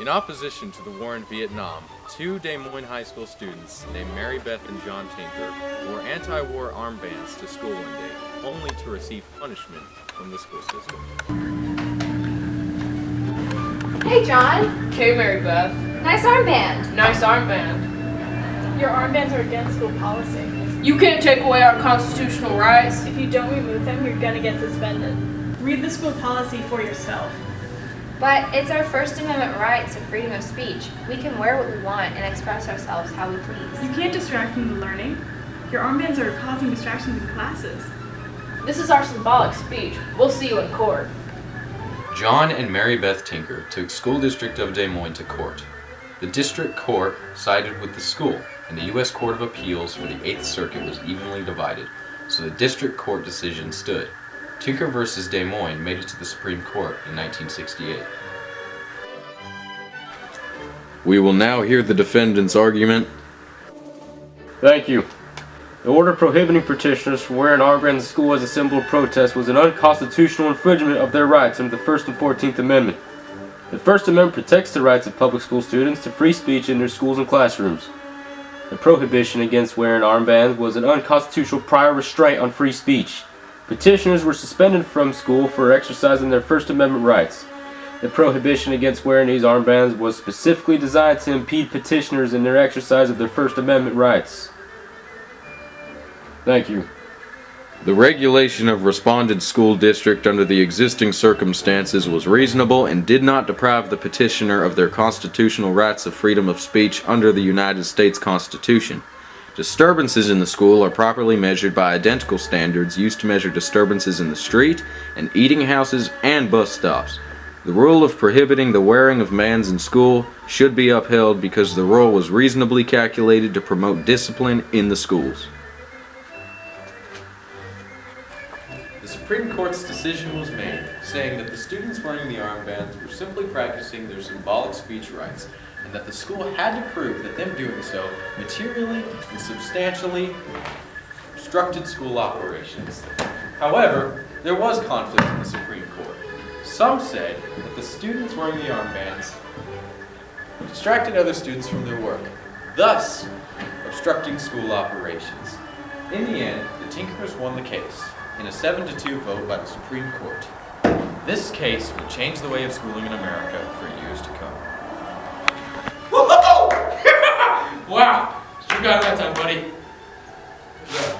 In opposition to the war in Vietnam, two Des Moines high school students named Mary Beth and John Tinker wore anti-war armbands to school one day, only to receive punishment from the school system. Hey, John. Okay, Mary Beth. Nice armband. Nice armband. Your armbands are against school policy. You can't take away our constitutional rights. If you don't remove them, you're gonna get suspended. Read the school policy for yourself. But it's our First Amendment rights of freedom of speech. We can wear what we want and express ourselves how we please. You can't distract from the learning. Your armbands are causing distractions in classes. This is our symbolic speech. We'll see you in court. John and Mary Beth Tinker took School District of Des Moines to court. The district court sided with the school, and the U.S. Court of Appeals for the 8th Circuit was evenly divided, so the district court decision stood. Tinker versus Des Moines made it to the Supreme Court in 1968. We will now hear the defendant's argument. Thank you. The order prohibiting petitioners from wearing armbands in school as a symbol of protest was an unconstitutional infringement of their rights under the First and 14th Amendment. The First Amendment protects the rights of public school students to free speech in their schools and classrooms. The prohibition against wearing armbands was an unconstitutional prior restraint on free speech. Petitioners were suspended from school for exercising their First Amendment rights. The prohibition against wearing these armbands was specifically designed to impede petitioners in their exercise of their First Amendment rights. Thank you. The regulation of respondent school district under the existing circumstances was reasonable and did not deprive the petitioner of their constitutional rights of freedom of speech under the United States Constitution. Disturbances in the school are properly measured by identical standards used to measure disturbances in the street, and eating houses, and bus stops. The rule of prohibiting the wearing of bands in school should be upheld because the rule was reasonably calculated to promote discipline in the schools. The Supreme Court's decision was made, saying that the students wearing the armbands were simply practicing their symbolic speech rights, and that the school had to prove that them doing so materially and substantially obstructed school operations. However, there was conflict in the Supreme Court. Some said that the students wearing the armbands distracted other students from their work, thus obstructing school operations. In the end, the Tinkers won the case in a 7-2 vote by the Supreme Court. This case would change the way of schooling in America for years to come. Wow! You got that time, buddy. Yeah.